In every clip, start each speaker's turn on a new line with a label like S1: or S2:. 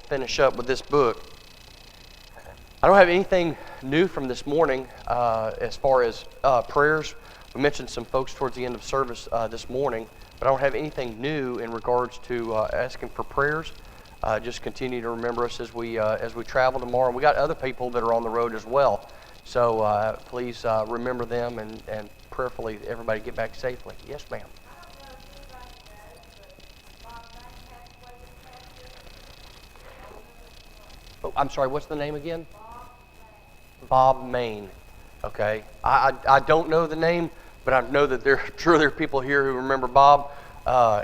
S1: finish up with this book. I don't have anything new from this morning as far as prayers. We mentioned some folks towards the end of service this morning, but I don't have anything new in regards to asking for prayers. Just continue to remember us as we travel tomorrow. We got other people that are on the road as well, so please remember them and prayerfully everybody get back safely. Yes, ma'am. Oh, I'm sorry. What's the name again? Bob Main. Okay. I don't know the name, but I know that there are people here who remember Bob.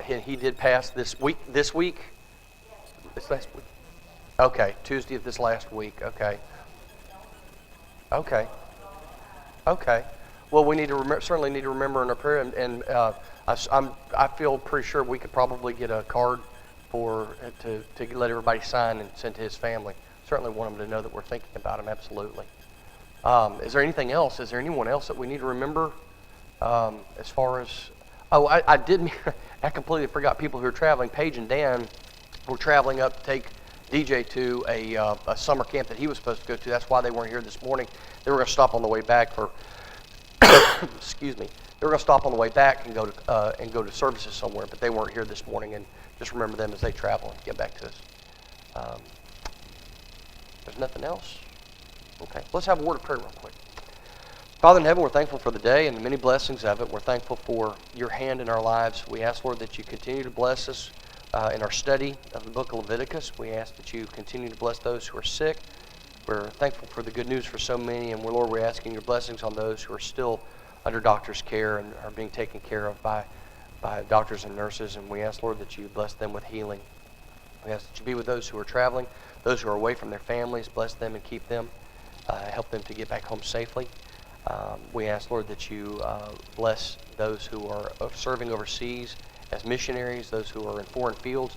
S1: He did pass this week. This last week. Okay, Tuesday of this last week. Okay. Well, we need to certainly need to remember in our prayer, and I feel pretty sure we could probably get a card to let everybody sign and send to his family. Certainly want them to know that we're thinking about him. Absolutely. Is there anything else? Is there anyone else that we need to remember? As far as I completely forgot people who are traveling. Paige and Dan were traveling up to take DJ to a summer camp that he was supposed to go to. That's why they weren't here this morning. They were going to stop on the way back for. Excuse me. They were going to stop on the way back and go to services somewhere, but they weren't here this morning. And just remember them as they travel and get back to us. There's nothing else. Okay. Let's have a word of prayer real quick. Father in heaven, we're thankful for the day and the many blessings of it. We're thankful for your hand in our lives. We ask, Lord, that you continue to bless us in our study of the book of Leviticus. We ask that you continue to bless those who are sick. We're thankful for the good news for so many, and Lord, we're asking your blessings on those who are still under doctor's care and are being taken care of by doctors and nurses. And we ask, Lord, that you bless them with healing. We ask that you be with those who are traveling, those who are away from their families. Bless them and keep them. Help them to get back home safely. We ask, Lord, that you bless those who are serving overseas as missionaries, those who are in foreign fields,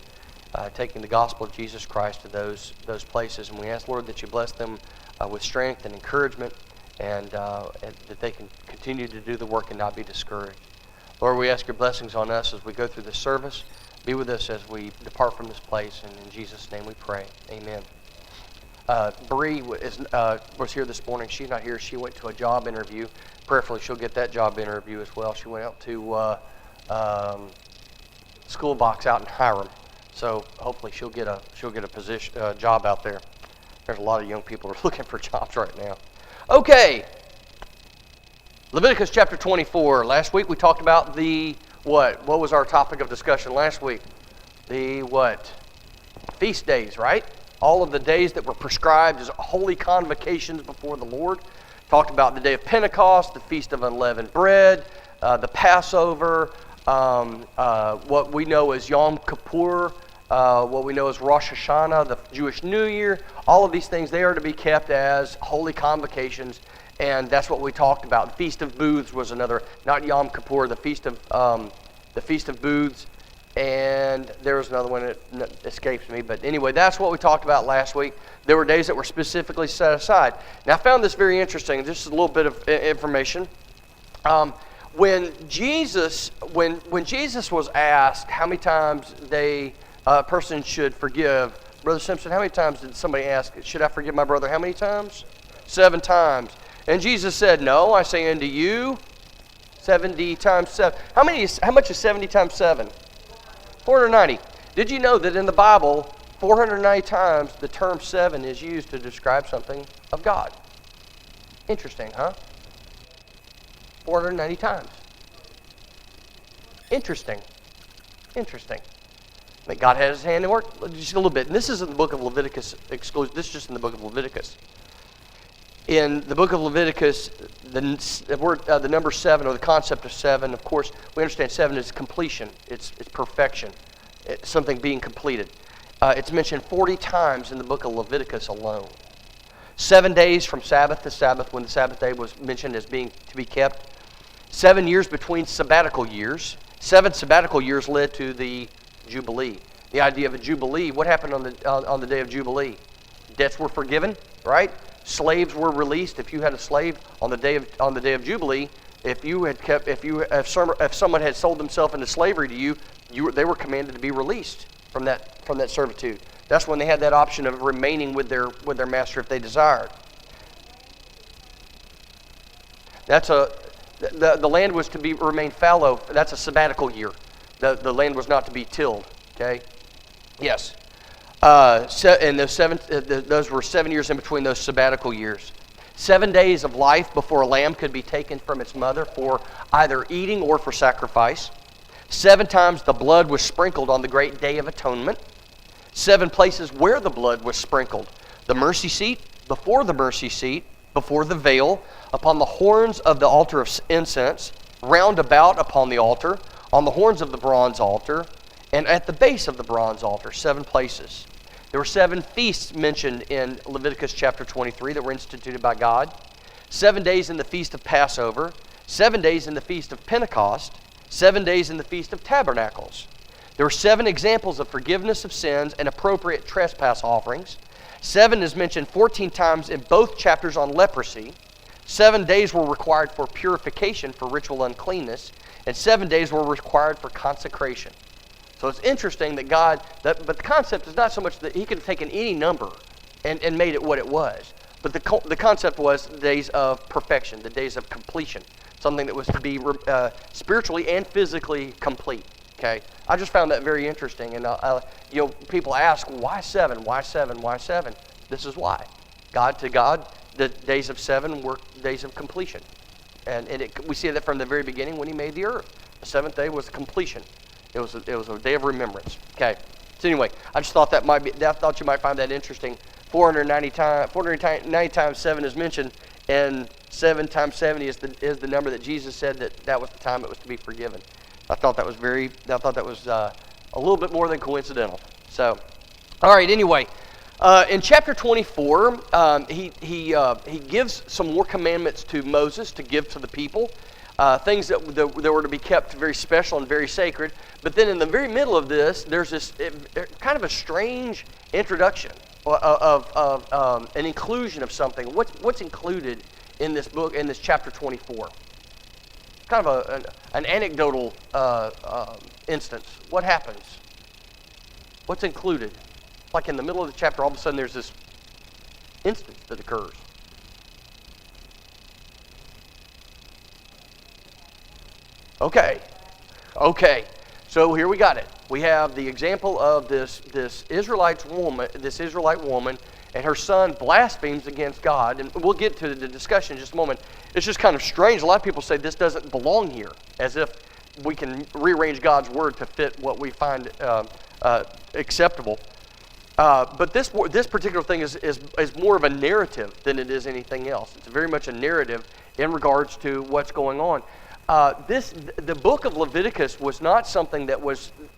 S1: taking the gospel of Jesus Christ to those places. And we ask, Lord, that you bless them with strength and encouragement, and that they can continue to do the work and not be discouraged. Lord, we ask your blessings on us as we go through this service. Be with us as we depart from this place, and in Jesus' name we pray. Amen. Bree was here this morning. She's not here. She went to a job interview. Prayerfully, she'll get that job interview as well. She went out to school box out in Hiram, so hopefully she'll get a position job out there. There's a lot of young people who are looking for jobs right now. Okay, Leviticus chapter 24. Last week we talked about the what? What was our topic of discussion last week? The what? Feast days, right? All of the days that were prescribed as holy convocations before the Lord. Talked about the day of Pentecost, the Feast of Unleavened Bread, the Passover, what we know as Yom Kippur, what we know as Rosh Hashanah, the Jewish New Year. All of these things, they are to be kept as holy convocations, and that's what we talked about. The Feast of Booths was another, not Yom Kippur, the Feast of Booths. And there was another one that escapes me. But anyway, that's what we talked about last week. There were days that were specifically set aside. Now, I found this very interesting. Just a little bit of information. When Jesus was asked how many times a person should forgive, Brother Simpson, how many times did somebody ask, should I forgive my brother? How many times? 7 times. And Jesus said, no, I say unto you, 70 times 7. How much is 70 times 7? 490. Did you know that in the Bible, 490 times the term 7 is used to describe something of God? Interesting, huh? 490 times. Interesting. That God had his hand in work just a little bit. And this is in the book of Leviticus. This is just in the book of Leviticus. In the book of Leviticus, the number 7, or the concept of 7, of course, we understand 7 is completion. It's perfection. It's something being completed. It's mentioned 40 times in the book of Leviticus alone. 7 days from Sabbath to Sabbath, when the Sabbath day was mentioned as being to be kept. 7 years between sabbatical years. 7 sabbatical years led to the Jubilee. The idea of a Jubilee, what happened on the day of Jubilee? Debts were forgiven, right? Slaves were released. If you had a slave on the day of Jubilee, if someone had sold themselves into slavery to you, they were commanded to be released from that servitude. That's when they had that option of remaining with their master if they desired. The land was to remain fallow. That's a sabbatical year. The land was not to be tilled. Okay. Yes. And those were 7 years in between those sabbatical years. 7 days of life before a lamb could be taken from its mother for either eating or for sacrifice. 7 times the blood was sprinkled on the great day of atonement. 7 places where the blood was sprinkled: the mercy seat, before the mercy seat, before the veil, upon the horns of the altar of incense, round about upon the altar, on the horns of the bronze altar, and at the base of the bronze altar. 7 places. There were 7 feasts mentioned in Leviticus chapter 23 that were instituted by God. 7 days in the Feast of Passover, 7 days in the Feast of Pentecost, 7 days in the Feast of Tabernacles. There were 7 examples of forgiveness of sins and appropriate trespass offerings. 7 is mentioned 14 times in both chapters on leprosy. 7 days were required for purification for ritual uncleanness, and 7 days were required for consecration. So it's interesting that but the concept is not so much that he could have taken any number and made it what it was. But the concept was the days of perfection, the days of completion, something that was to be spiritually and physically complete. Okay, I just found that very interesting, and people ask, why 7? Why 7? Why 7? This is why. To God, the days of 7 were days of completion, and we see that from the very beginning when He made the earth. The 7th day was completion. It was a day of remembrance. Okay. So anyway, I just thought I thought you might find that interesting. 490 times 7 is mentioned, and 7 times 70 is the number that Jesus said that was the time it was to be forgiven. I thought that was a little bit more than coincidental. So, all right. Anyway, in chapter 24, he gives some more commandments to Moses to give to the people. Things that were to be kept very special and very sacred. But then in the very middle of this, there's this kind of a strange introduction of an inclusion of something. What's included in this book, in this chapter 24? Kind of an anecdotal instance. What happens? What's included? Like in the middle of the chapter, all of a sudden there's this instance that occurs. Okay. So here we got it. We have the example of this Israelite woman, and her son blasphemes against God. And we'll get to the discussion in just a moment. It's just kind of strange. A lot of people say this doesn't belong here, as if we can rearrange God's word to fit what we find acceptable. But this particular thing is more of a narrative than it is anything else. It's very much a narrative in regards to what's going on. The book of Leviticus was not something that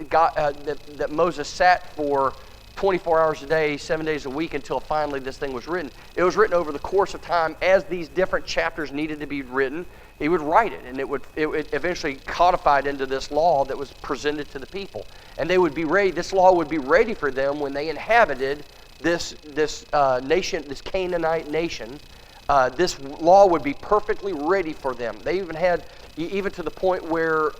S1: that Moses sat for 24 hours a day, 7 days a week until finally this thing was written. It was written over the course of time as these different chapters needed to be written. He would write it, and it would eventually codified into this law that was presented to the people, and they would be ready. This law would be ready for them when they inhabited this nation, this Canaanite nation. This law would be perfectly ready for them. They even to the point where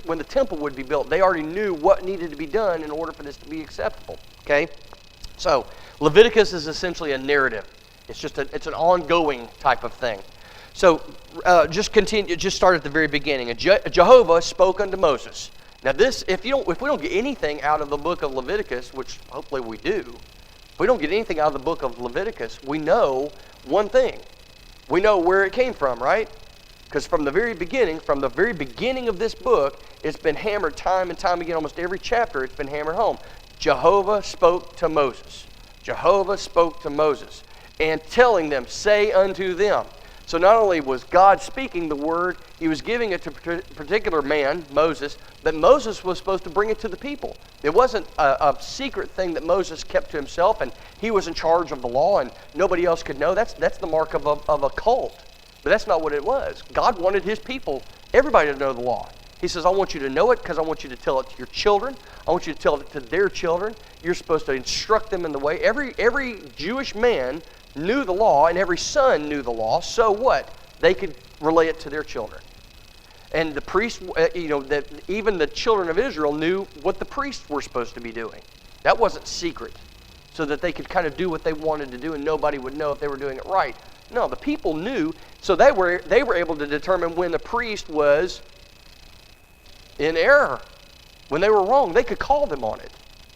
S1: when the temple would be built, they already knew what needed to be done in order for this to be acceptable. Okay, so Leviticus is essentially a narrative. It's an ongoing type of thing. So just start at the very beginning. And Jehovah spoke unto Moses. Now this, if we don't get anything out of the book of Leviticus, which hopefully we do, if we don't get anything out of the book of Leviticus, we know one thing. We know where it came from, right? Because from the very beginning of this book, it's been hammered time and time again. Almost every chapter, it's been hammered home. Jehovah spoke to Moses. Jehovah spoke to Moses, and telling them, say unto them. So not only was God speaking the word, He was giving it to a particular man, Moses, but Moses was supposed to bring it to the people. It wasn't a secret thing that Moses kept to himself, and he was in charge of the law, and nobody else could know. That's the mark of a cult. But that's not what it was. God wanted His people, everybody, to know the law. He says, I want you to know it because I want you to tell it to your children. I want you to tell it to their children. You're supposed to instruct them in the way. Every Jewish man knew the law, and every son knew the law. So what? They could relay it to their children. And the priests, that even the children of Israel knew what the priests were supposed to be doing. That wasn't secret. so that they could kind of do what they wanted to do and nobody would know if they were doing it right. No, the people knew, so they were able to determine when the priest was in error. When they were wrong, they could call them on it.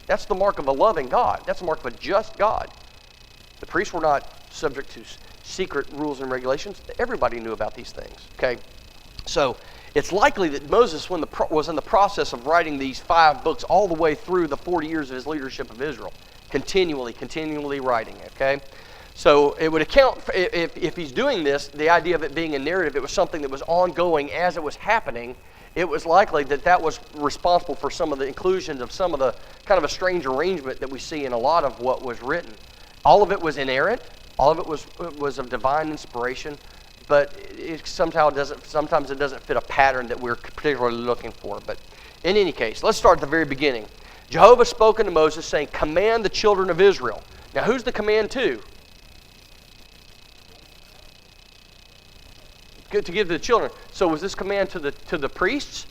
S1: That's the mark of a loving God. That's the mark of a just God. The priests were not subject to secret rules and regulations. Everybody knew about these things. Okay, so it's likely that Moses, was in the process of writing these 5 books all the way through the 40 years of his leadership of Israel, continually writing. Okay, so it would account for, if he's doing this, the idea of it being a narrative, it was something that was ongoing as it was happening. It was likely that was responsible for some of the inclusions of some of the kind of a strange arrangement that we see in a lot of what was written. All of it was inerrant. All of it was of divine inspiration, but sometimes it doesn't fit a pattern that we're particularly looking for. But in any case, let's start at the very beginning. Jehovah spoke unto Moses, saying, "Command the children of Israel." Now, who's the command to? Good, to give to the children. So was this command to the priests?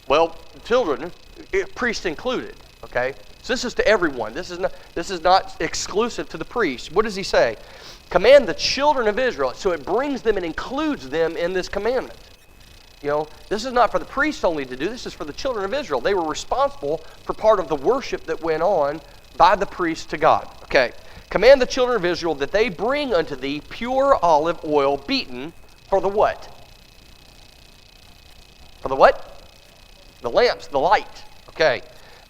S1: Well, children, priests included. Okay, so this is to everyone. This is not exclusive to the priests. What does he say? Command the children of Israel. So it brings them and includes them in this commandment. You know, this is not for the priests only to do. This is for the children of Israel. They were responsible for part of the worship that went on by the priests to God. Okay. Command the children of Israel that they bring unto thee pure olive oil beaten for the what? For the what? The lamps, the light. Okay.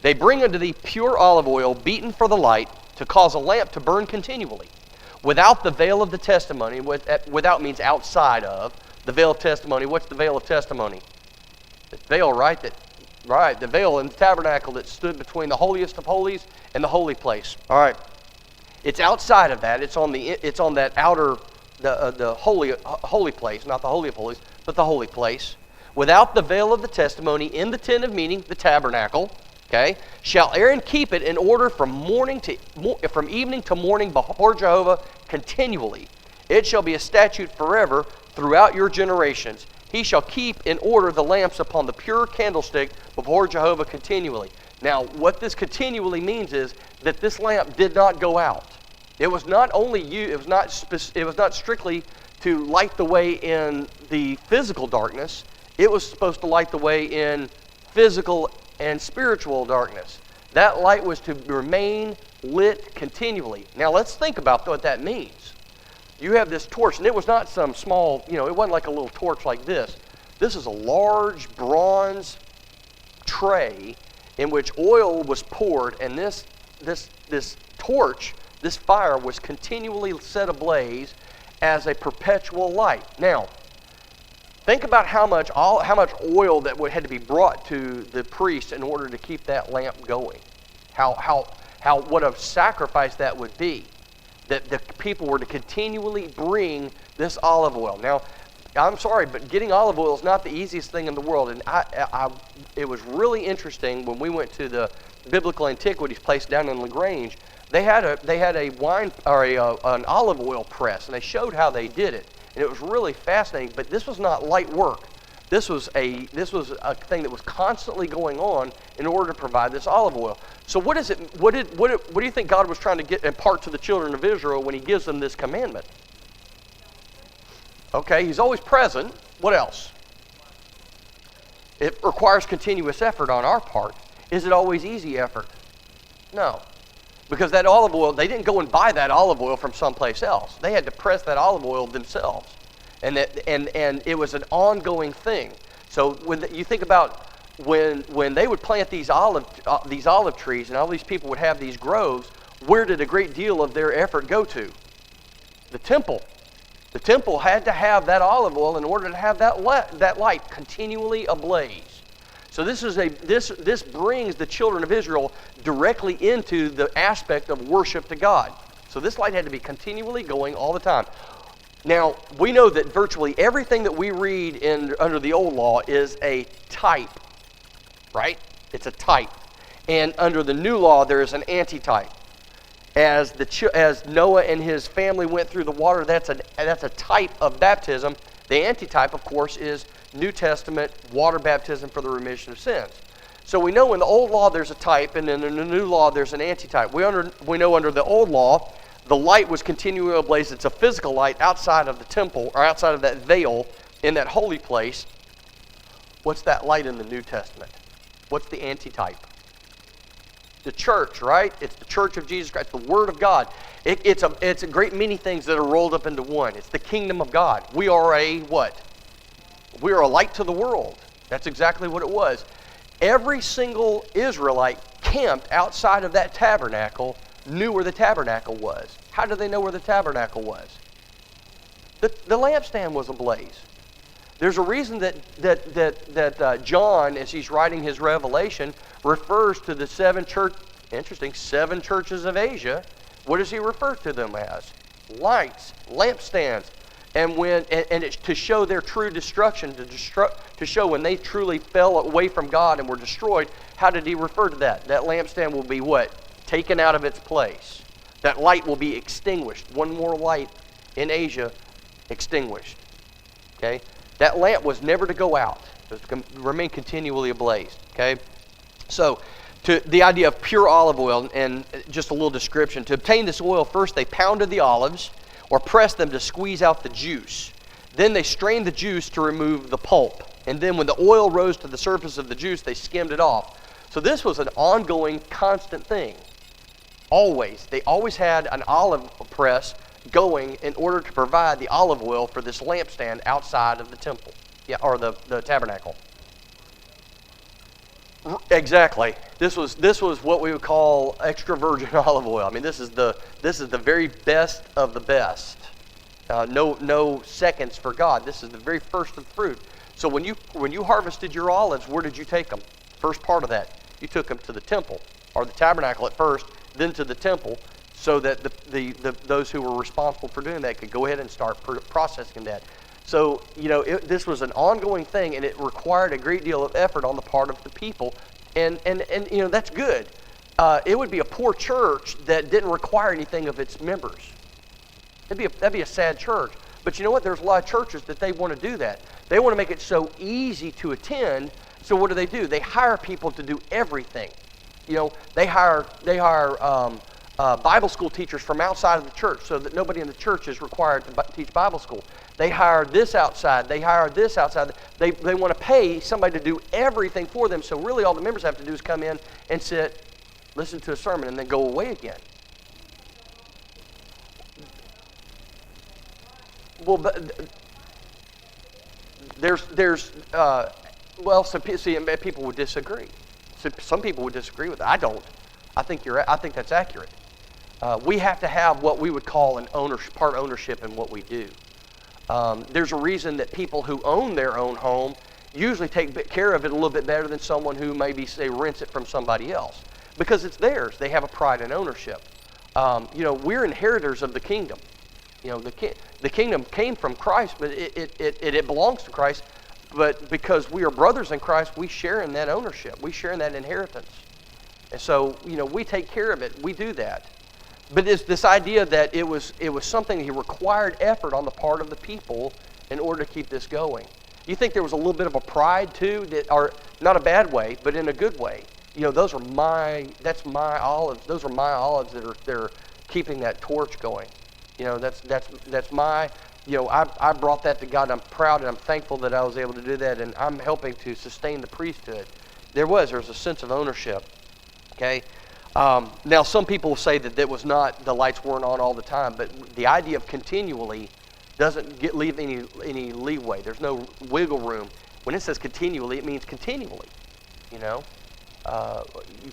S1: They bring unto thee pure olive oil beaten for the light to cause a lamp to burn continually. Without the veil of the testimony, without means outside of, the veil of testimony. What's the veil of testimony? The veil, right? The veil in the tabernacle that stood between the holiest of holies and the holy place. All right. It's outside of that. It's on that outer, the holy place, not the holy of holies, but the holy place. Without the veil of the testimony in the tent of meeting, the tabernacle. Okay, shall Aaron keep it in order from evening to morning before Jehovah continually. It shall be a statute forever throughout your generations. He shall keep in order the lamps upon the pure candlestick before Jehovah continually. Now, what this continually means is that this lamp did not go out. It was not only it was not strictly to light the way in the physical darkness. It was supposed to light the way in physical and spiritual darkness. That light was to remain lit continually. Now, let's think about what that means. You have this torch, and it was not some small, it wasn't like a little torch like this. This is a large bronze tray in which oil was poured, and this torch, this fire, was continually set ablaze as a perpetual light. Now, think about how much oil that had to be brought to the priest in order to keep that lamp going. What a sacrifice that would be. That the people were to continually bring this olive oil. Now, I'm sorry, but getting olive oil is not the easiest thing in the world. And it was really interesting when we went to the Biblical Antiquities place down in LaGrange. They had a wine or an olive oil press, and they showed how they did it, and it was really fascinating. But this was not light work. This was a thing that was constantly going on in order to provide this olive oil. So what is it? What do you think God was trying to impart to the children of Israel when He gives them this commandment? Okay, He's always present. What else? It requires continuous effort on our part. Is it always easy effort? No. Because that olive oil, they didn't go and buy that olive oil from someplace else. They had to press that olive oil themselves. And it was an ongoing thing. So when you think about when they would plant these olive trees and all these people would have these groves, where did a great deal of their effort go to? The temple. The temple had to have that olive oil in order to have that light continually ablaze. So this brings the children of Israel directly into the aspect of worship to God. So this light had to be continually going all the time. Now, we know that virtually everything that we read under the old law is a type, right? It's a type. And under the new law, there is an antitype. As Noah and his family went through the water, that's a type of baptism. The antitype, of course, is New Testament water baptism for the remission of sins. So we know in the old law there's a type, and then in the new law there's an antitype. We know under the old law, the light was continually ablaze. It's a physical light outside of the temple, or outside of that veil in that holy place. What's that light in the New Testament? What's the antitype? The church, right? It's the church of Jesus Christ, the Word of God. It's a great many things that are rolled up into one. It's the kingdom of God. We are a what? We are a light to the world. That's exactly what it was. Every single Israelite camped outside of that tabernacle knew where the tabernacle was. How did they know where the tabernacle was? The lampstand was ablaze. There's a reason that John, as he's writing his Revelation, refers to the seven churches of Asia. What does he refer to them as? Lights, lampstands. And it's to show their true destruction, to show when they truly fell away from God and were destroyed. How did he refer to that? That lampstand will be what? Taken out of its place. That light will be extinguished. One more light in Asia extinguished. Okay? That lamp was never to go out. It was to remain continually ablaze. Okay? So, to the idea of pure olive oil, and just a little description. To obtain this oil, first they pounded the olives, or pressed them to squeeze out the juice. Then they strained the juice to remove the pulp. And then when the oil rose to the surface of the juice, they skimmed it off. So this was an ongoing, constant thing. Always. They always had an olive press going in order to provide the olive oil for this lampstand outside of the temple, or the tabernacle. Exactly. This was what we would call extra virgin olive oil. I mean, this is the very best of the best. No seconds for God. This is the very first of the fruit. So when you harvested your olives, where did you take them? First part of that, you took them to the temple, or the tabernacle at first, then to the temple, so that those who were responsible for doing that could go ahead and start processing that. So, this was an ongoing thing, and it required a great deal of effort on the part of the people, and that's good. It would be a poor church that didn't require anything of its members. That'd be a sad church. But you know what? There's a lot of churches that they want to do that. They want to make it so easy to attend. So what do? They hire people to do everything. They hire Bible school teachers from outside of the church, so that nobody in the church is required to teach Bible school. They hire this outside. They hire this outside. They want to pay somebody to do everything for them. So really all the members have to do is come in and sit, listen to a sermon, and then go away again. Well, some people would disagree. Some people would disagree with it. I don't. I think that's accurate. We have to have what we would call part ownership in what we do. There's a reason that people who own their own home usually take care of it a little bit better than someone who maybe, say, rents it from somebody else. Because it's theirs. They have a pride in ownership. We're inheritors of the kingdom. The kingdom came from Christ, but it belongs to Christ. But because we are brothers in Christ, we share in that ownership. We share in that inheritance. And so, we take care of it. We do that. But it's this idea that it was something that required effort on the part of the people in order to keep this going. You think there was a little bit of a pride too, or not a bad way, but in a good way. That's my olives. Those are my olives that are keeping that torch going. That's my. I brought that to God. I'm proud and I'm thankful that I was able to do that, and I'm helping to sustain the priesthood. There's a sense of ownership. Okay. Now, some people say that the lights weren't on all the time, but the idea of continually doesn't leave any leeway. There's no wiggle room. When it says continually, it means continually. You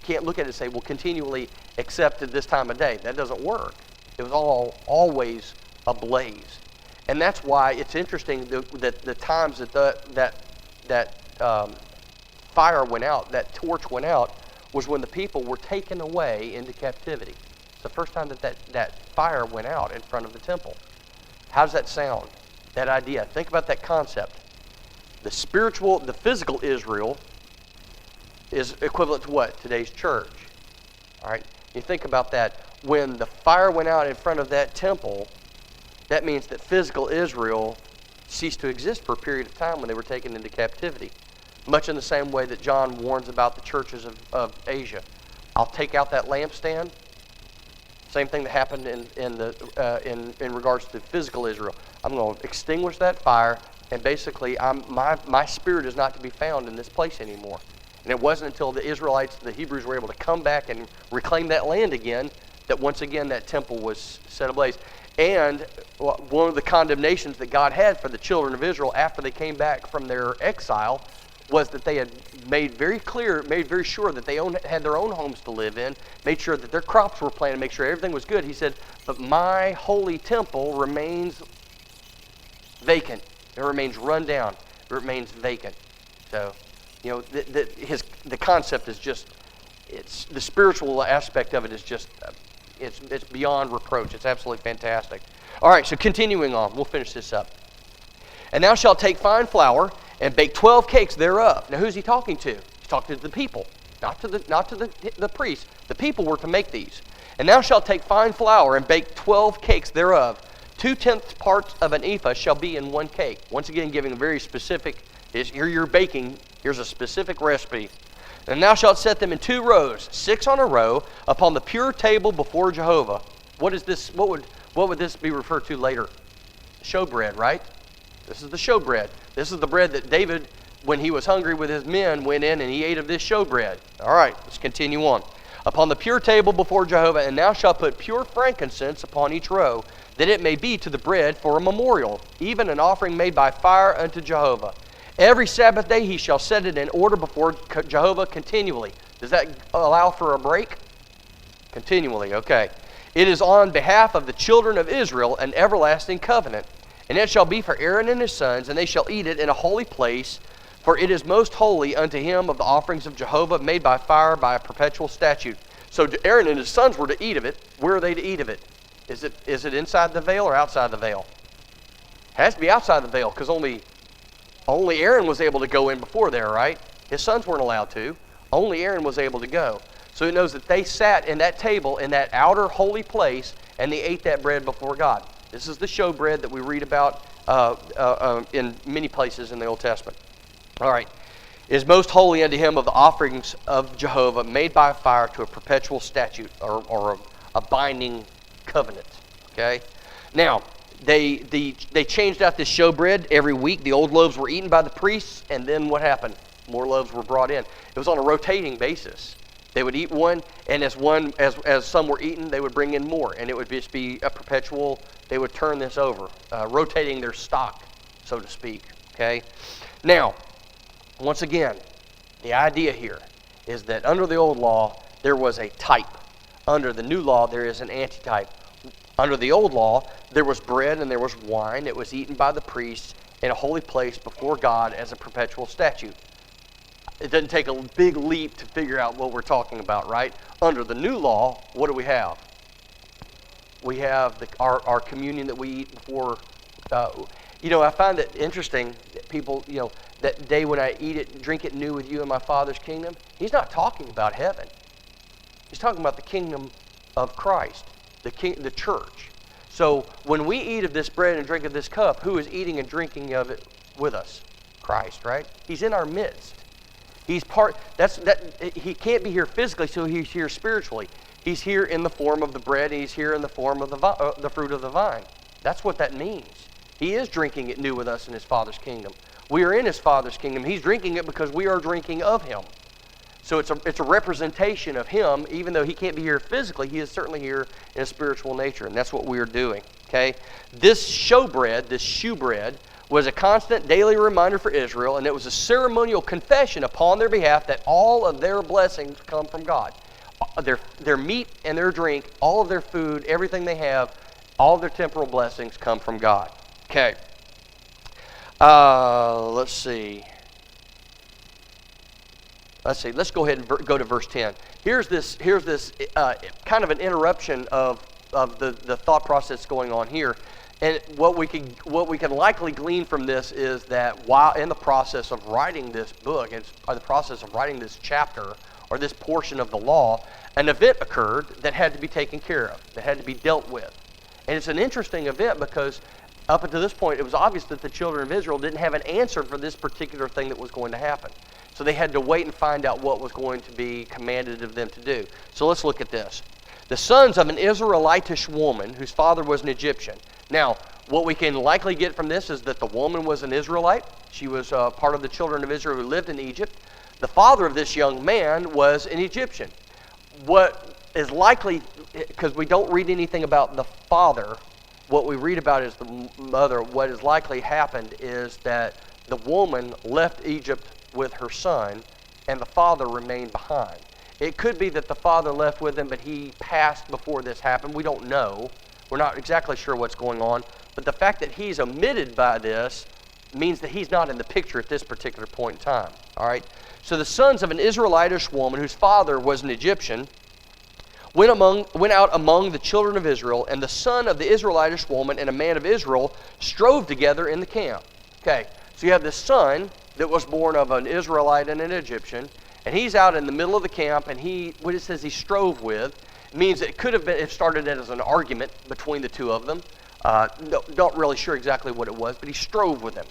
S1: can't look at it and say, well, continually except at this time of day. That doesn't work. It was always ablaze. And that's why it's interesting that the times that fire went out, that torch went out, was when the people were taken away into captivity. It's the first time that fire went out in front of the temple. How does that sound? That idea. Think about that concept. The physical Israel is equivalent to what? Today's church. All right? You think about that. When the fire went out in front of that temple, that means that physical Israel ceased to exist for a period of time when they were taken into captivity. much in the same way that John warns about the churches of Asia. I'll take out that lampstand. Same thing that happened in regards to physical Israel. I'm going to extinguish that fire, and basically my spirit is not to be found in this place anymore. And it wasn't until the Israelites, the Hebrews, were able to come back and reclaim that land again that once again that temple was set ablaze. And one of the condemnations that God had for the children of Israel after they came back from their exile was that they had made very sure that they had their own homes to live in, made sure that their crops were planted, make sure everything was good. He said, but my holy temple remains vacant. It remains run down. It remains vacant. So, the concept is just, it's the spiritual aspect of it is just, it's beyond reproach. It's absolutely fantastic. All right, so continuing on, we'll finish this up. And thou shalt take fine flour and bake 12 cakes thereof. Now, who's he talking to? He's talking to the people, not to the priests. The people were to make these. And thou shalt take fine flour and bake 12 cakes thereof. 2/10 parts of an ephah shall be in one cake. Once again, giving a very specific, here you're baking, here's a specific recipe. And thou shalt set them in 2 rows, 6 on a row, upon the pure table before Jehovah. What is this? What would this be referred to later? Showbread, right? This is the showbread. This is the bread that David, when he was hungry with his men, went in and he ate of this showbread. All right, let's continue on. Upon the pure table before Jehovah, and thou shalt put pure frankincense upon each row, that it may be to the bread for a memorial, even an offering made by fire unto Jehovah. Every Sabbath day he shall set it in order before Jehovah continually. Does that allow for a break? Continually, okay. It is on behalf of the children of Israel an everlasting covenant. And it shall be for Aaron and his sons, and they shall eat it in a holy place, for it is most holy unto him of the offerings of Jehovah made by fire by a perpetual statute. So Aaron and his sons were to eat of it. Where are they to eat of it? Is it inside the veil or outside the veil? It has to be outside the veil, because only Aaron was able to go in before there, right? His sons weren't allowed to. Only Aaron was able to go. So it knows that they sat in that table in that outer holy place, and they ate that bread before God. This is the showbread that we read about in many places in the Old Testament. All right. Is most holy unto him of the offerings of Jehovah, made by fire to a perpetual statute or a binding covenant. Okay. Now, they changed out this showbread every week. The old loaves were eaten by the priests, and then what happened? More loaves were brought in. It was on a rotating basis. They would eat one, and as some were eaten, they would bring in more, and it would just be a perpetual. They would turn this over, rotating their stock, so to speak. Okay. Now, once again, the idea here is that under the old law there was a type. Under the new law there is an antitype. Under the old law there was bread and there was wine. It was eaten by the priests in a holy place before God as a perpetual statute. It doesn't take a big leap to figure out what we're talking about, right? Under the new law, what do we have? We have our communion that we eat before. I find it interesting that people, that day when I eat it, drink it new with you in my Father's kingdom, he's not talking about heaven. He's talking about the kingdom of Christ, the church. So when we eat of this bread and drink of this cup, who is eating and drinking of it with us? Christ, right? He's in our midst. He's he can't be here physically, so he's here spiritually. He's here in the form of the bread, and he's here in the form of the fruit of the vine. That's what that means. He is drinking it new with us in his Father's kingdom. We are in his Father's kingdom. He's drinking it because we are drinking of him. So it's a representation of him. Even though he can't be here physically, he is certainly here in a spiritual nature, and that's what we are doing. Okay? This showbread, this shewbread, was a constant daily reminder for Israel, and it was a ceremonial confession upon their behalf that all of their blessings come from God. Their meat and their drink, all of their food, everything they have, all of their temporal blessings come from God. Okay. Let's see. Let's go ahead and go to verse 10. Here's this kind of an interruption of the thought process going on here. And what we can likely glean from this is that while in the process of writing this book, or the process of writing this chapter, or this portion of the law, an event occurred that had to be taken care of, that had to be dealt with. And it's an interesting event because up until this point, it was obvious that the children of Israel didn't have an answer for this particular thing that was going to happen. So they had to wait and find out what was going to be commanded of them to do. So let's look at this. The sons of an Israelitish woman whose father was an Egyptian. Now, what we can likely get from this is that the woman was an Israelite. She was part of the children of Israel who lived in Egypt. The father of this young man was an Egyptian. What is likely, because we don't read anything about the father, what we read about is the mother. What has likely happened is that the woman left Egypt with her son, and the father remained behind. It could be that the father left with him, but he passed before this happened. We don't know. We're not exactly sure what's going on. But the fact that he's omitted by this means that he's not in the picture at this particular point in time. All right? So the sons of an Israelitish woman whose father was an Egyptian went out among the children of Israel, and the son of the Israelitish woman and a man of Israel strove together in the camp. Okay, so you have this son that was born of an Israelite and an Egyptian, and he's out in the middle of the camp, and what it says he strove with means it could have been, it started as an argument between the two of them. Not really sure exactly what it was, but he strove with him.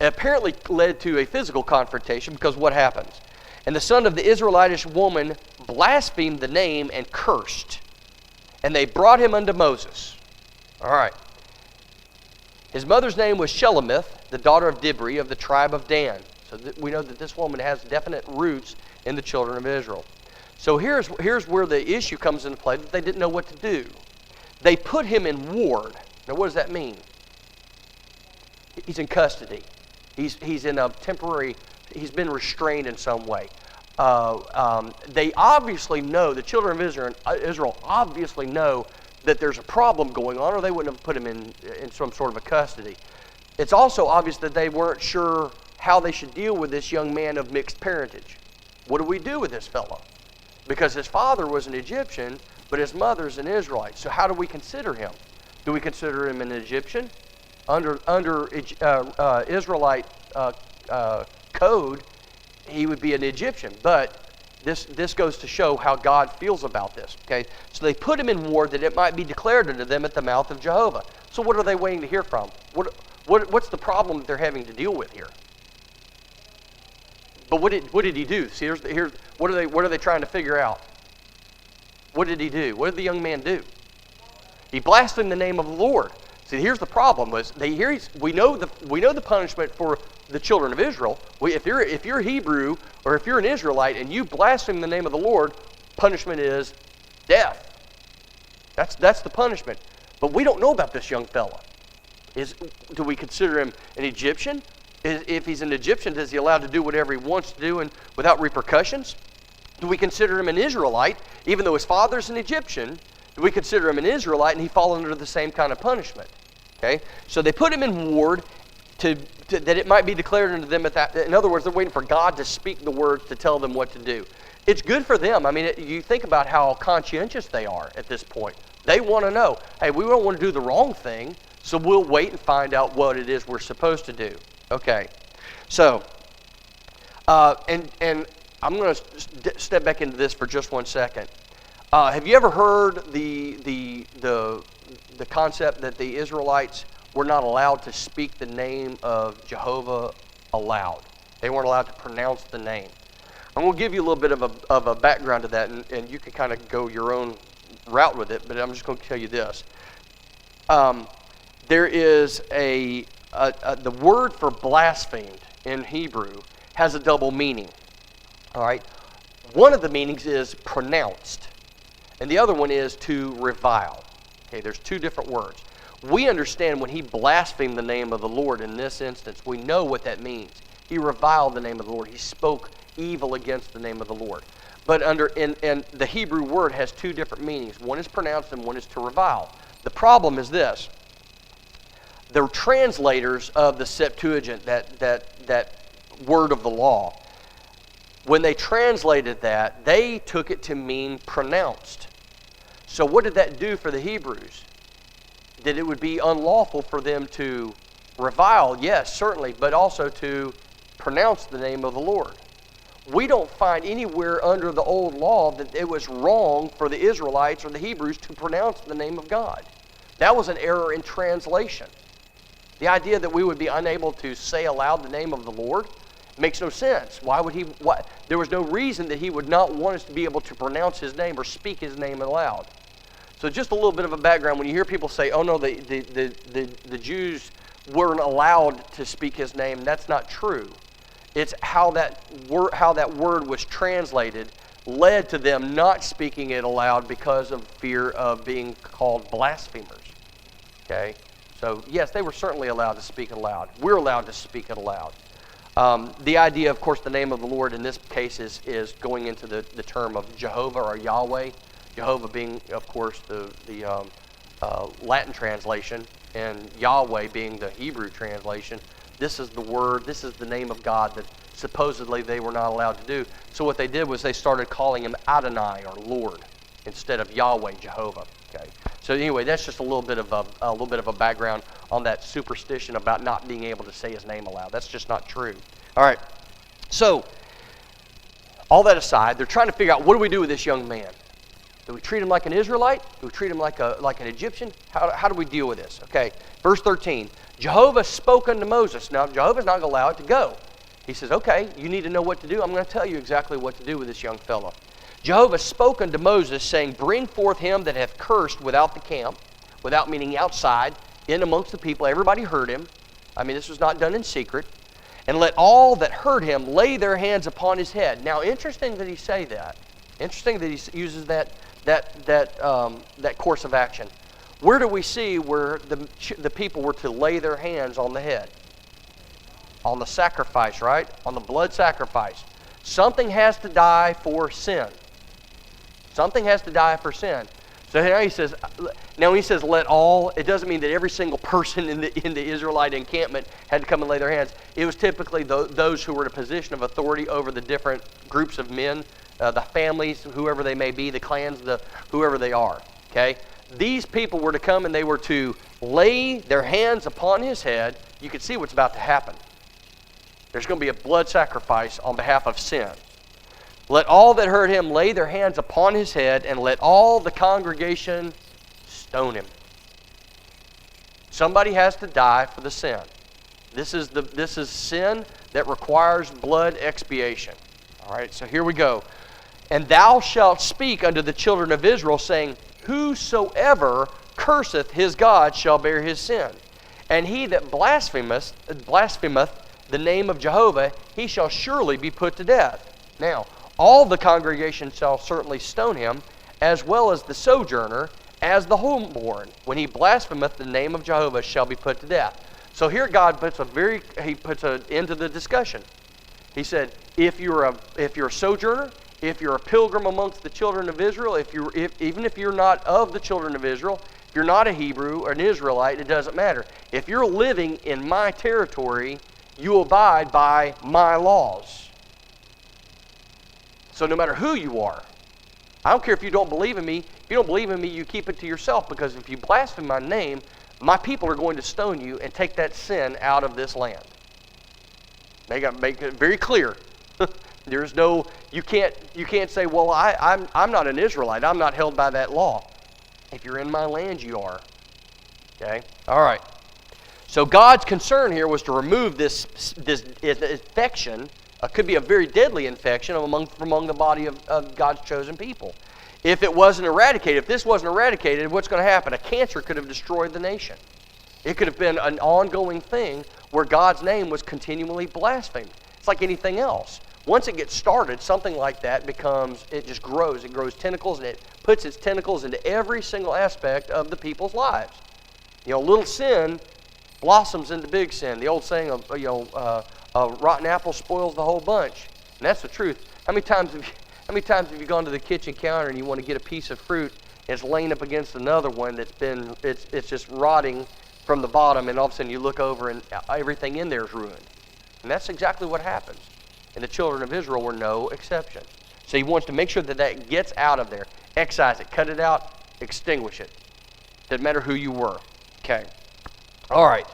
S1: It apparently led to a physical confrontation, because what happens? And the son of the Israelitish woman blasphemed the name and cursed. And they brought him unto Moses. All right. His mother's name was Shelemith, the daughter of Dibri of the tribe of Dan. So we know that this woman has definite roots in the children of Israel. So here's where the issue comes into play, that they didn't know what to do. They put him in ward. Now what does that mean? He's in custody. He's in a temporary, he's been restrained in some way. They obviously know, the children of Israel obviously know that there's a problem going on, or they wouldn't have put him in some sort of a custody. It's also obvious that they weren't sure how they should deal with this young man of mixed parentage. What do we do with this fellow? Because his father was an Egyptian, but his mother's an Israelite. So how do we consider him? Do we consider him an Egyptian? Under Israelite code, he would be an Egyptian. But this goes to show how God feels about this. Okay, so they put him in ward that it might be declared unto them at the mouth of Jehovah. So what are they waiting to hear from? What's the problem that they're having to deal with here? But what did he do? See, here's what are they trying to figure out? What did he do? What did the young man do? He blasphemed the name of the Lord. See, here's the problem: we know the punishment for the children of Israel. If you're Hebrew or if you're an Israelite and you blaspheme the name of the Lord, punishment is death. That's the punishment. But we don't know about this young fella. Do we consider him an Egyptian? If he's an Egyptian, is he allowed to do whatever he wants to do and without repercussions? Do we consider him an Israelite, even though his father's an Egyptian? Do we consider him an Israelite and he fall under the same kind of punishment? Okay, so they put him in ward that it might be declared unto them at that. In other words, they're waiting for God to speak the words to tell them what to do. It's good for them. I mean, you think about how conscientious they are at this point. They want to know, hey, we don't want to do the wrong thing, so we'll wait and find out what it is we're supposed to do. Okay, so and I'm going to step back into this for just 1 second. Have you ever heard the concept that the Israelites were not allowed to speak the name of Jehovah aloud? They weren't allowed to pronounce the name. I'm going to give you a little bit of a background to that, and you can kind of go your own route with it, but I'm just going to tell you this. There is the word for blasphemed in Hebrew has a double meaning. All right? One of the meanings is pronounced, and the other one is to revile. Okay, there's two different words. We understand when he blasphemed the name of the Lord in this instance, we know what that means. He reviled the name of the Lord. He spoke evil against the name of the Lord. But and the Hebrew word has two different meanings. One is pronounced and one is to revile. The problem is this. The translators of the Septuagint, that word of the law, when they translated that, they took it to mean pronounced. So what did that do for the Hebrews? That it would be unlawful for them to revile, yes, certainly, but also to pronounce the name of the Lord. We don't find anywhere under the old law that it was wrong for the Israelites or the Hebrews to pronounce the name of God. That was an error in translation. The idea that we would be unable to say aloud the name of the Lord It makes no sense. Why would he? There was no reason that he would not want us to be able to pronounce his name or speak his name aloud. So just a little bit of a background. When you hear people say, "Oh no, the Jews weren't allowed to speak his name," that's not true. It's how that word was translated led to them not speaking it aloud because of fear of being called blasphemers. Okay, so yes, they were certainly allowed to speak it aloud. We're allowed to speak it aloud. The idea, of course, the name of the Lord in this case is going into the term of Jehovah or Yahweh. Jehovah being, of course, the Latin translation, and Yahweh being the Hebrew translation. This is the word, this is the name of God that supposedly they were not allowed to do. So what they did was they started calling him Adonai, or Lord, instead of Yahweh, Jehovah. Okay. So anyway, that's just a little bit of a background on that superstition about not being able to say his name aloud. That's just not true. All right. So all that aside, they're trying to figure out, what do we do with this young man? Do we treat him like an Israelite? Do we treat him like an Egyptian? How do we deal with this? Okay, verse 13. Jehovah spoke unto Moses. Now, Jehovah's not going to allow it to go. He says, okay, you need to know what to do. I'm going to tell you exactly what to do with this young fellow. Jehovah spoke unto Moses, saying, bring forth him that hath cursed without the camp, without meaning outside, in amongst the people. Everybody heard him. I mean, this was not done in secret. And let all that heard him lay their hands upon his head. Now, interesting that he say that. Interesting that he uses that course of action. Where do we see where the people were to lay their hands on the head? On the sacrifice, right? On the blood sacrifice. Something has to die for sin. Something has to die for sin. So now he says, let all, it doesn't mean that every single person in the Israelite encampment had to come and lay their hands. It was typically those who were in a position of authority over the different groups of men, the families, whoever they may be, the clans, whoever they are. Okay? These people were to come and they were to lay their hands upon his head. You can see what's about to happen. There's going to be a blood sacrifice on behalf of sin. Let all that heard him lay their hands upon his head, and let all the congregation stone him. Somebody has to die for the sin. This is sin that requires blood expiation. All right, so here we go. And thou shalt speak unto the children of Israel, saying, whosoever curseth his God shall bear his sin. And he that blasphemeth the name of Jehovah, he shall surely be put to death. Now, all the congregation shall certainly stone him, as well as the sojourner, as the homeborn. When he blasphemeth the name of Jehovah, shall be put to death. So here God puts an end to the discussion. He said, if you're a sojourner, if you're a pilgrim amongst the children of Israel, even if you're not of the children of Israel, if you're not a Hebrew or an Israelite, it doesn't matter. If you're living in my territory, you abide by my laws. So no matter who you are, I don't care if you don't believe in me. If you don't believe in me, you keep it to yourself, because if you blaspheme my name, my people are going to stone you and take that sin out of this land. They got to make it very clear. There's no, you can't say, well, I'm not an Israelite. I'm not held by that law. If you're in my land, you are. Okay? All right. So God's concern here was to remove this infection. Could be a very deadly infection among the body of God's chosen people. If this wasn't eradicated, what's going to happen? A cancer could have destroyed the nation. It could have been an ongoing thing where God's name was continually blasphemed. It's like anything else. Once it gets started, something like that it just grows. It grows tentacles, and it puts its tentacles into every single aspect of the people's lives. Little sin blossoms into big sin. The old saying of, a rotten apple spoils the whole bunch. And that's the truth. How many times have you gone to the kitchen counter and you want to get a piece of fruit, and it's laying up against another one it's just rotting from the bottom, and all of a sudden you look over and everything in there is ruined. And that's exactly what happens. And the children of Israel were no exception. So he wants to make sure that gets out of there. Excise it, cut it out, extinguish it. Doesn't matter who you were. Okay. All right.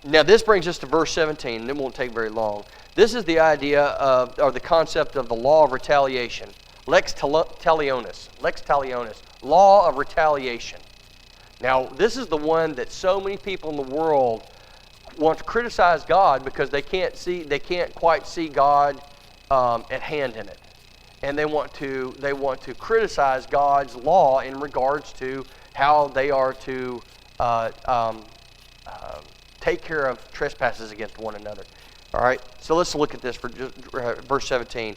S1: Now this brings us to verse 17, and it won't take very long. This is the idea or the concept of the law of retaliation. Lex talionis, law of retaliation. Now, this is the one that so many people in the world want to criticize God because they can't quite see God at hand in it, and they want to criticize God's law in regards to how they are to take care of trespasses against one another. All right, so let's look at this for verse 17.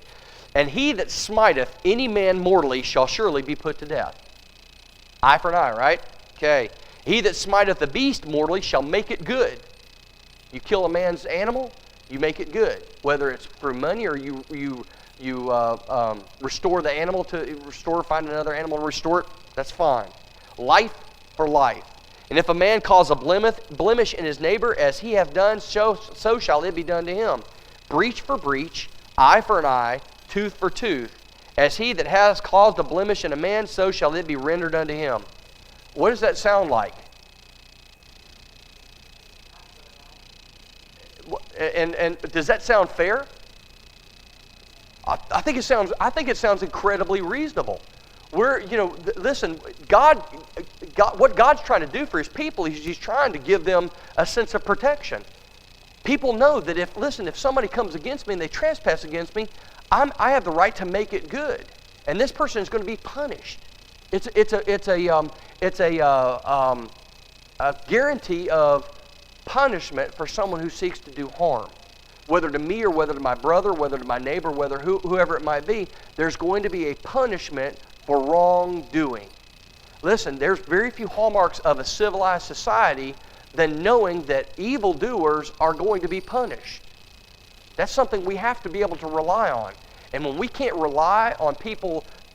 S1: And he that smiteth any man mortally shall surely be put to death. Eye for an eye, right? Okay. He that smiteth the beast mortally shall make it good. You kill a man's animal, you make it good. Whether it's through money or you restore the animal find another animal to restore it, that's fine. Life for life. And if a man cause a blemish in his neighbor, as he hath done, so shall it be done to him. Breach for breach, eye for an eye, tooth for tooth. As he that has caused a blemish in a man, so shall it be rendered unto him. What does that sound like? And does that sound fair? I think it sounds incredibly reasonable. Listen, God, what God's trying to do for His people is He's trying to give them a sense of protection. People know that if somebody comes against me and they trespass against me, I have the right to make it good, and this person is going to be punished. It's a guarantee of punishment for someone who seeks to do harm, whether to me or whether to my brother, whether to my neighbor, whoever it might be. There's going to be a punishment for wrongdoing. Listen, there's very few hallmarks of a civilized society than knowing that evildoers are going to be punished. That's something we have to be able to rely on. And when we can't rely on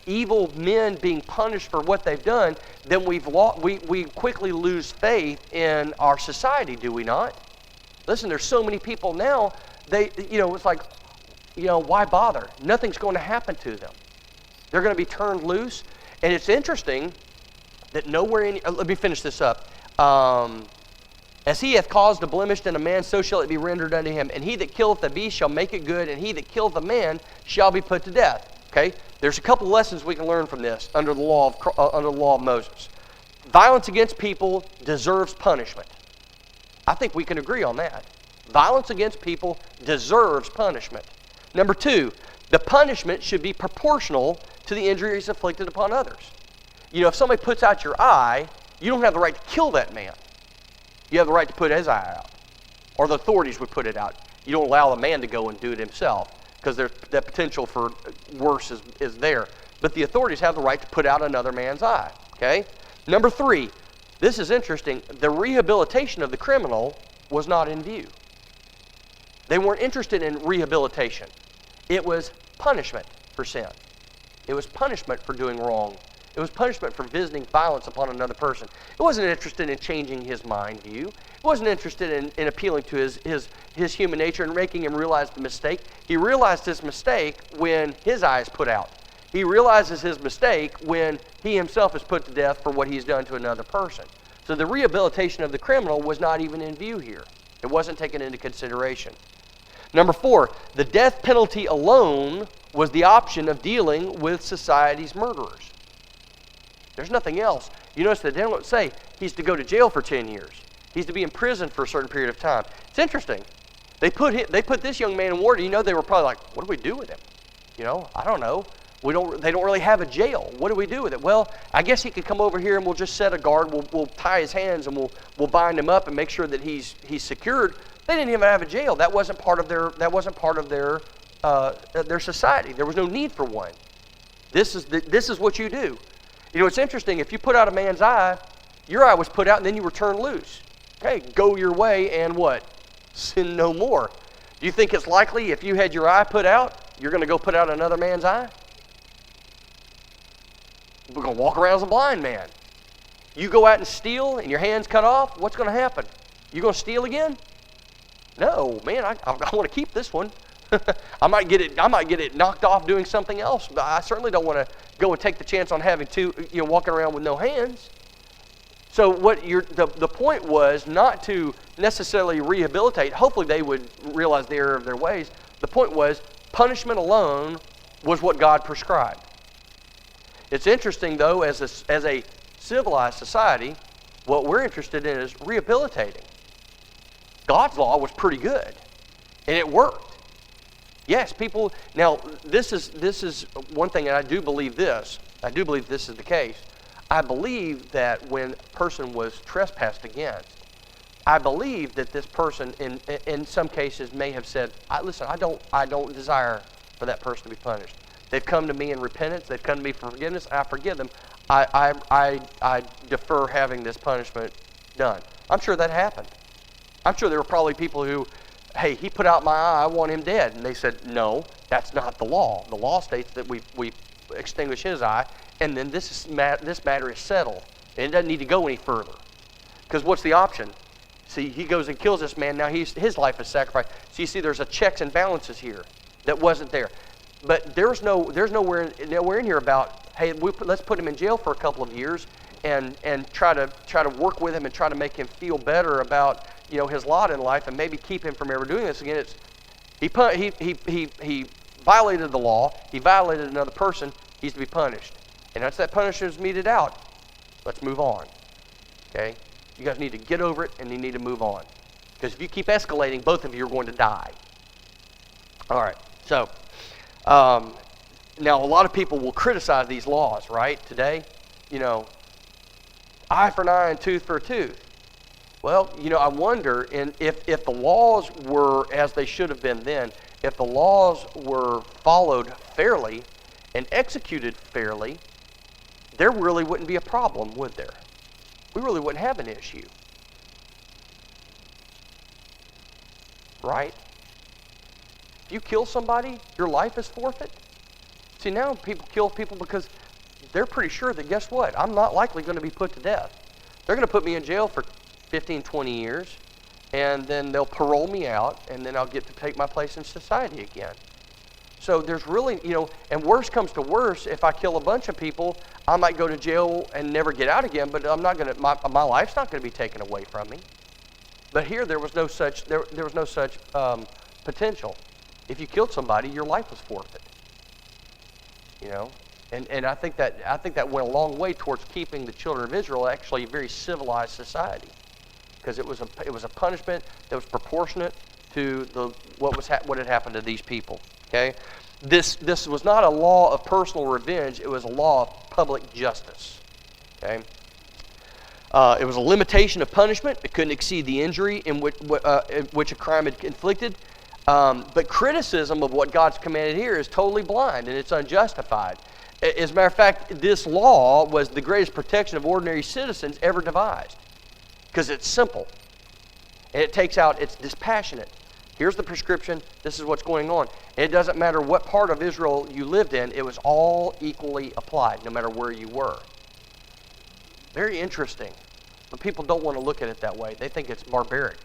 S1: evil men being punished for what they've done, then we quickly lose faith in our society, do we not? Listen, there's so many people now, it's like, why bother? Nothing's going to happen to them. They're going to be turned loose. And it's interesting that let me finish this up. As he hath caused a blemish in a man, so shall it be rendered unto him. And he that killeth the beast shall make it good, and he that killeth a man shall be put to death. Okay? There's a couple lessons we can learn from this under the law of Moses. Violence against people deserves punishment. I think we can agree on that. Violence against people deserves punishment. Number two, the punishment should be proportional to the injuries inflicted upon others. If somebody puts out your eye, you don't have the right to kill that man. You have the right to put his eye out. Or the authorities would put it out. You don't allow the man to go and do it himself, because the potential for worse is there. But the authorities have the right to put out another man's eye. Okay? Number three, this is interesting. The rehabilitation of the criminal was not in view. They weren't interested in rehabilitation. It was punishment for sin. It was punishment for doing wrong. It was punishment for visiting violence upon another person. It wasn't interested in changing his mind view. It wasn't interested in appealing to his human nature and making him realize the mistake. He realized his mistake when his eye is put out. He realizes his mistake when he himself is put to death for what he's done to another person. So the rehabilitation of the criminal was not even in view here. It wasn't taken into consideration. Number four, the death penalty alone was the option of dealing with society's murderers. There's nothing else. You notice that they don't say he's to go to jail for 10 years. He's to be in prison for a certain period of time. It's interesting. They put this young man in ward. They were probably like, what do we do with him? I don't know. They don't really have a jail. What do we do with it? Well, I guess he could come over here and we'll just set a guard. We'll tie his hands and we'll bind him up and make sure that he's secured. They didn't even have a jail. That wasn't part of their society. There was no need for one. This is what you do. It's interesting. If you put out a man's eye, your eye was put out and then you were turned loose. Okay, go your way and what? Sin no more. Do you think it's likely if you had your eye put out, you're going to go put out another man's eye? We're going to walk around as a blind man. You go out and steal and your hand's cut off, what's going to happen? You going to steal again? No, man, I want to keep this one. I might get it knocked off doing something else, but I certainly don't want to go and take the chance on having walking around with no hands. So the point was not to necessarily rehabilitate. Hopefully they would realize the error of their ways. The point was punishment alone was what God prescribed. It's interesting though, as a civilized society, what we're interested in is rehabilitating. God's law was pretty good, and it worked. Yes, people. Now, this is one thing, and I do believe this. I do believe this is the case. I believe that when a person was trespassed against, I believe that this person, in some cases, may have said, "Listen, I don't desire for that person to be punished. They've come to me in repentance. They've come to me for forgiveness. I forgive them. I defer having this punishment done." I'm sure that happened. I'm sure there were probably people who, "Hey, he put out my eye, I want him dead." And they said, "No, that's not the law. The law states that we extinguish his eye, and then this matter is settled. And it doesn't need to go any further." Because what's the option? See, he goes and kills this man. Now his life is sacrificed. So you see, there's a checks and balances here that wasn't there. But there's nowhere in here about, hey, let's put him in jail for a couple of years and try to work with him and try to make him feel better about his lot in life and maybe keep him from ever doing this again. It's he violated the law. He violated another person. He's to be punished. And once that punishment is meted out, let's move on. Okay? You guys need to get over it, and you need to move on. Because if you keep escalating, both of you are going to die. All right. So, now a lot of people will criticize these laws, right? Today, eye for an eye and tooth for a tooth. Well, I wonder if the laws were as they should have been then, if the laws were followed fairly and executed fairly, there really wouldn't be a problem, would there? We really wouldn't have an issue. Right? If you kill somebody, your life is forfeit. See, now people kill people because they're pretty sure that, guess what? I'm not likely going to be put to death. They're going to put me in jail for 15, 20 years, and then they'll parole me out, and then I'll get to take my place in society again. So there's really, and worse comes to worse, if I kill a bunch of people, I might go to jail and never get out again, but I'm not going to, my life's not going to be taken away from me. But here there was no such, there was no such potential. If you killed somebody, your life was forfeit. And I think that went a long way towards keeping the children of Israel actually a very civilized society, because it was a punishment that was proportionate to what had happened to these people. Okay, this was not a law of personal revenge; it was a law of public justice. Okay, it was a limitation of punishment; it couldn't exceed the injury in which a crime had inflicted. But criticism of what God's commanded here is totally blind and it's unjustified. As a matter of fact, this law was the greatest protection of ordinary citizens ever devised, because it's simple and it's dispassionate. Here's the prescription. This is what's going on. And it doesn't matter what part of Israel you lived in. It was all equally applied, no matter where you were. Very interesting. But people don't want to look at it that way. They think it's barbaric.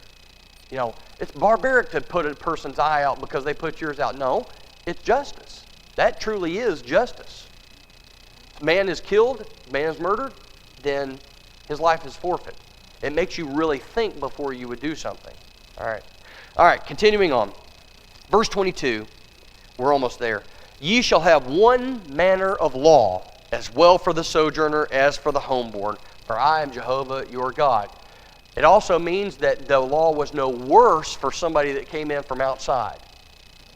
S1: It's barbaric to put a person's eye out because they put yours out. No, it's justice. That truly is justice. If man is killed, man is murdered, then his life is forfeit. It makes you really think before you would do something. All right, continuing on. Verse 22, we're almost there. Ye shall have one manner of law, as well for the sojourner as for the homeborn, for I am Jehovah your God. It also means that the law was no worse for somebody that came in from outside.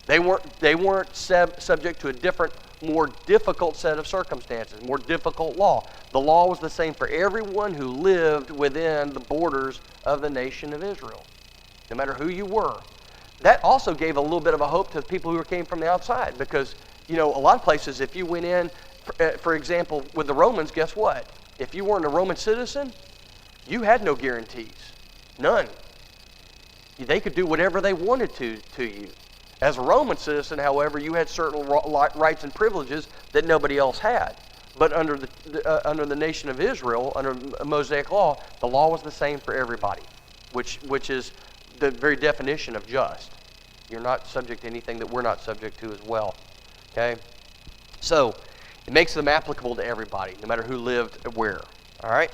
S1: They weren't subject to a different, more difficult set of circumstances, more difficult law. The law was the same for everyone who lived within the borders of the nation of Israel, no matter who you were. That also gave a little bit of a hope to people who came from the outside, because a lot of places, if you went in, for example, with the Romans, guess what? If you weren't a Roman citizen, you had no guarantees. None. They could do whatever they wanted to you. As a Roman citizen, however, you had certain rights and privileges that nobody else had. But under the nation of Israel, under Mosaic law, the law was the same for everybody, which is the very definition of just. You're not subject to anything that we're not subject to as well. Okay? So, it makes them applicable to everybody, no matter who lived where. All right?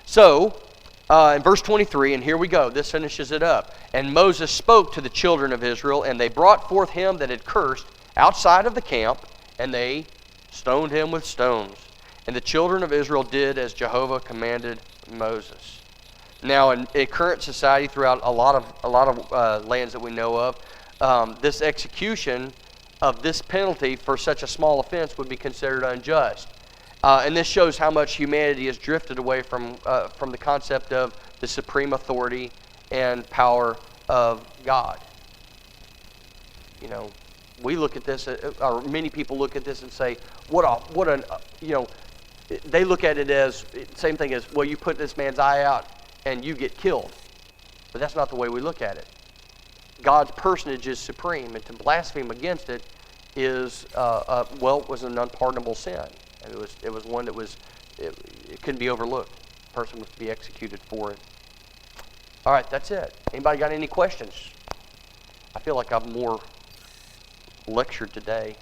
S1: So, in verse 23, and here we go, this finishes it up. And Moses spoke to the children of Israel, and they brought forth him that had cursed outside of the camp, and they stoned him with stones. And the children of Israel did as Jehovah commanded Moses. Now, in current society, throughout a lot of lands that we know of, this execution of this penalty for such a small offense would be considered unjust. And this shows how much humanity has drifted away from the concept of the supreme authority and power of God. You know, we look at this, or many people look at this and say, they look at it as, same thing as, well, you put this man's eye out and you get killed. But that's not the way we look at it. God's personage is supreme, and to blaspheme against it is, was an unpardonable sin. And it was one that it couldn't be overlooked. The person was to be executed for it. All right, that's it. Anybody got any questions? I feel like I've more lectured today